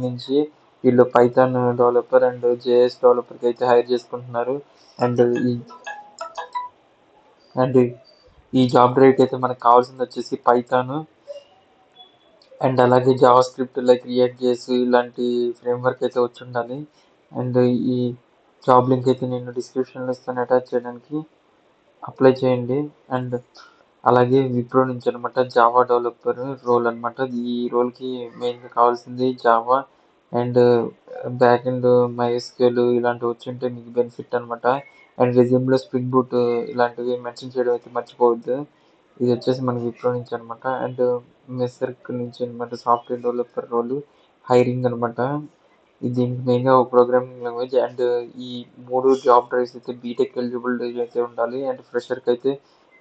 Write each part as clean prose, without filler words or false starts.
నుంచి వీళ్ళు Python developer and JS డెవలపర్‌కి అయితే హైర్ చేసుకుంటున్నారు. అండ్ ఈ అండ్ ఈ జాబ్ రేట్ అయితే మనకు కావాల్సింది వచ్చేసి పైథాన్ అండ్ అలాగే Java script like react JS ఇలాంటి ఫ్రేమ్‌వర్క్ అయితే వచ్చుండాలి. అండ్ ఈ జాబ్ లింక్ అయితే నేను డిస్క్రిప్షన్‌లో ఇస్తాను అటాచ్ చేయడానికి. అప్లై చేయండి. అండ్ అలాగే విప్రో నుంచి అనమాట జావా డెవలపర్ రోల్ అనమాట. ఈ రోల్‌కి మెయిన్‌గా కావాల్సింది Java and back end MySQL ఇలాంటివి వచ్చుంటే మీకు బెనిఫిట్ అనమాట. అండ్ రెజ్యూమ్‌లో స్ప్రింగ్ బూట్ ఇలాంటివి మెన్షన్ చేయడం అయితే మర్చిపోవద్దు. ఇది వచ్చేసి మనకి విప్రో నుంచి అనమాట. అండ్ మెసర్క్ నుంచి అనమాట సాఫ్ట్‌వేర్ డెవలపర్ రోల్ హైరింగ్ అనమాట. దీనికి మెయిన్‌గా ఒక ప్రోగ్రామింగ్ లాంగ్వేజ్ అండ్ ఈ 3 జాబ్ డ్రైవ్స్ అయితే బీటెక్ ఎలిజిబుల్ అయితే ఉండాలి. అండ్ ఫ్రెషర్‌కి అయితే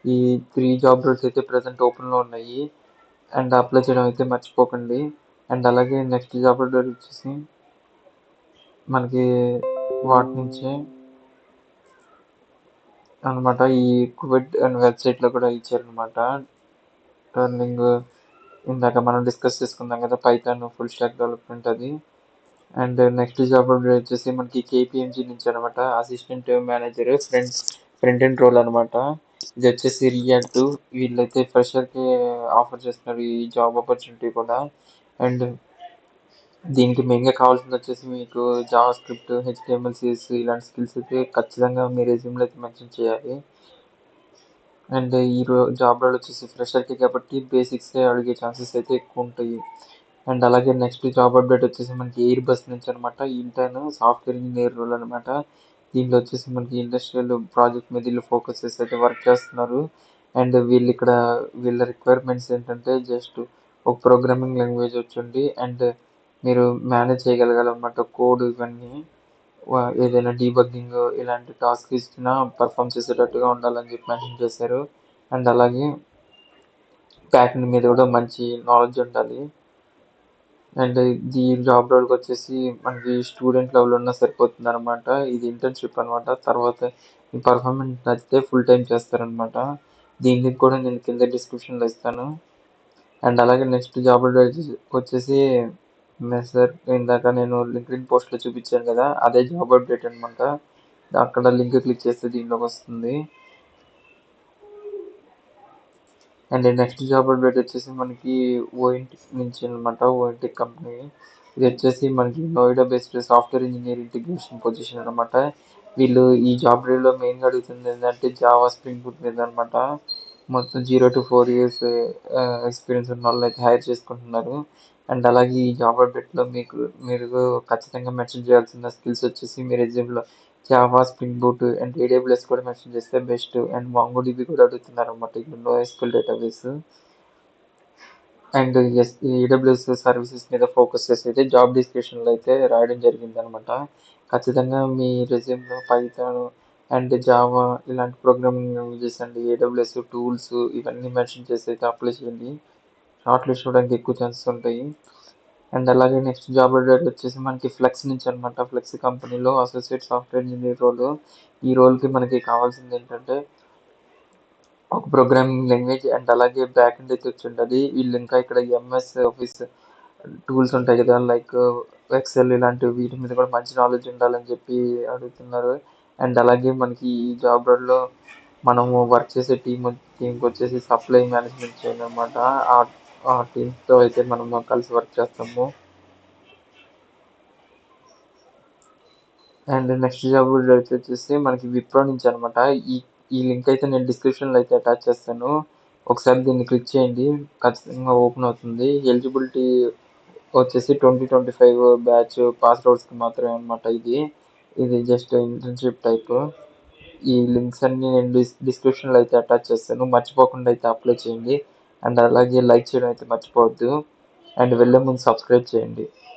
ఈ 3 జాబ్ రోల్స్ అయితే ప్రెజెంట్ ఓపెన్‌లో ఉన్నాయి. అండ్ అప్లై చేయడం అయితే మర్చిపోకండి. అండ్ అలాగే నెక్స్ట్ జాబ్ రోల్ వచ్చేసి మనకి వాటి నుంచే అనమాట. ఈ క్విడ్ అండ్ వెబ్‌సైట్‌లో కూడా ఇచ్చారనమాట. టర్నింగ్ ఇందాక మనం డిస్కస్ చేసుకున్నాం కదా! పైథాన్ ఫుల్ స్టాక్ డెవలప్‌మెంట్ అది. అండ్ నెక్స్ట్ జాబ్ రోల్ వచ్చేసి మనకి కేపీఎంజీ నుంచి అనమాట. Assistant manager front end role అనమాట. ఇది వచ్చేసి రియాక్ట్ వీళ్ళైతే ఫ్రెషర్‌కి ఆఫర్ చేస్తున్నారు ఈ జాబ్ ఆపర్చునిటీ కూడా. అండ్ దీనికి మెయిన్‌గా కావాల్సింది వచ్చేసి మీకు జావా స్క్రిప్ట్, హెచ్‌టీఎంఎల్, సీఎస్ ఇలాంటి స్కిల్స్ అయితే ఖచ్చితంగా మీ రెజ్యూమ్‌లో అయితే మెన్షన్ చేయాలి. అండ్ ఈ జాబ్ రోల్ వచ్చేసి ఫ్రెషర్‌కి కాబట్టి బేసిక్సే అడిగే ఛాన్సెస్ అయితే ఎక్కువ ఉంటాయి. అండ్ అలాగే నెక్స్ట్ జాబ్ అప్డేట్ వచ్చేసి మనకి ఎయిర్ బస్ నుంచి అనమాట. ఇంటర్న్ సాఫ్ట్‌వేర్ ఇంజినీర్ రోల్ అనమాట. దీంట్లో వచ్చేసి మనకి ఇండస్ట్రియల్ ప్రాజెక్ట్ మీద వీళ్ళు ఫోకస్ చేసి అయితే వర్క్ చేస్తున్నారు. అండ్ వీళ్ళ రిక్వైర్మెంట్స్ ఏంటంటే జస్ట్ ఒక ప్రోగ్రామింగ్ లాంగ్వేజ్ వచ్చుండి అండ్ మీరు మేనేజ్ చేయగలగాలన్నమాట కోడ్ ఇవన్నీ. ఏదైనా డీబగ్గింగ్ ఇలాంటి టాస్క్ ఇచ్చినా పర్ఫామ్ చేసేటట్టుగా ఉండాలని చెప్పి మెన్షన్ చేశారు. అండ్ అలాగే బ్యాక్ ఎండ్ మీద కూడా మంచి నాలెడ్జ్ ఉండాలి. అండ్ ఈ జాబ్ రోల్‌కి వచ్చేసి మనకి స్టూడెంట్ లెవెల్ ఉన్నా సరిపోతుందనమాట. ఇది ఇంటర్న్‌షిప్ అనమాట. తర్వాత మీ పర్ఫార్మెన్స్ నచ్చితే ఫుల్ టైమ్ చేస్తారనమాట. దీనికి కూడా నేను కింద డిస్క్రిప్షన్‌లో ఇస్తాను. అండ్ అలాగే నెక్స్ట్ జాబ్ రోల్ వచ్చేసి ఇందాక నేను లింక్డ్ఇన్ పోస్ట్‌లో చూపించాను కదా! అదే జాబ్ అప్డేట్ అనమాట. అక్కడ లింక్ క్లిక్ చేస్తే దీంట్లోకి వస్తుంది. అండ్ నెక్స్ట్ జాబ్ అప్డేట్ వచ్చేసి మనకి ఓఎన్‌టిక్ నుంచి అనమాట. ఓఎన్‌టిక్ కంపెనీ. ఇది వచ్చేసి మనకి Noida based software engineer integration position అనమాట. వీళ్ళు ఈ జాబ్ రోల్‌లో మెయిన్‌గా అడుగుతుంది ఏంటంటే జావా స్ప్రింగ్ బూట్ మీద అనమాట. మొత్తం 0-4 ఇయర్స్ ఎక్స్పీరియన్స్ ఉన్న వాళ్ళనైతే హైర్ చేసుకుంటున్నారు. అండ్ అలాగే ఈ జాబ్ అప్డేట్‌లో మీరు ఖచ్చితంగా మెన్షన్ చేయాల్సిన స్కిల్స్ వచ్చేసి మీ రెజ్యూమ్‌లో Java, Spring Boot and AWS కూడా మెన్షన్ చేస్తే బెస్ట్. అండ్ మాంగోడిబి కూడా అడుగుతున్నారన్నమాట. ఇప్పుడు NoSQL database and AWS services మీద ఫోకస్ చేసి అయితే జాబ్ డిస్క్రిప్షన్‌లో అయితే రాయడం జరిగిందనమాట. ఖచ్చితంగా మీ రెజ్యూమ్‌లో పైథాన్ అండ్ జావా ఇలాంటి programming languages and AWS tools ఇవన్నీ మెన్షన్ చేసి అయితే అప్లై చేయండి. షార్ట్ లిస్ట్ అవ్వడానికి ఎక్కువ ఛాన్సెస్ ఉంటాయి. అండ్ అలాగే నెక్స్ట్ జాబ్ అప్డేట్ వచ్చేసి మనకి ఫ్లెక్స్ నుంచి అనమాట. ఫ్లెక్స్ కంపెనీలో అసోసియేట్ సాఫ్ట్‌వేర్ ఇంజినీర్ రోల్. ఈ రోల్‌కి మనకి కావాల్సింది ఏంటంటే ఒక ప్రోగ్రామింగ్ లాంగ్వేజ్ అండ్ అలాగే బ్యాక్ ఎండ్ అయితే వచ్చుంటది. వీళ్ళు ఇంకా ఇక్కడ ఎంఎస్ ఆఫీస్ టూల్స్ ఉంటాయి కదా! లైక్ ఎక్సెల్ ఇలాంటివి వీటి మీద కూడా మంచి నాలెడ్జ్ ఉండాలని చెప్పి అడుగుతున్నారు. అండ్ అలాగే మనకి ఈ జాబ్ రోల్‌లో మనము వర్క్ చేసే టీమ్‌కి వచ్చేసి సప్లై మేనేజ్మెంట్ చేయాలి అనమాట. ఆ ఆ టీమ్‌తో అయితే మనము కలిసి వర్క్ చేస్తాము. అండ్ నెక్స్ట్ జాబ్ వచ్చేసి మనకి విప్రో నుంచి అనమాట. ఈ ఈ లింక్ అయితే నేను డిస్క్రిప్షన్‌లో అయితే అటాచ్ చేస్తాను. ఒకసారి దీన్ని క్లిక్ చేయండి. ఖచ్చితంగా ఓపెన్ అవుతుంది. ఎలిజిబిలిటీ వచ్చేసి 2025 బ్యాచ్ పాస్డ్ అవుట్స్‌కి మాత్రమే అనమాట ఇది. ఇది జస్ట్ ఇంటర్న్‌షిప్ టైపు. ఈ లింక్స్ అన్నీ నేను డిస్క్రిప్షన్‌లో అయితే అటాచ్ చేస్తాను. మర్చిపోకుండా అయితే అప్లై చేయండి. అండ్ అలాగే లైక్ చేయడం అయితే మర్చిపోవద్దు. అండ్ వెళ్ళే ముందు సబ్స్క్రైబ్ చేయండి.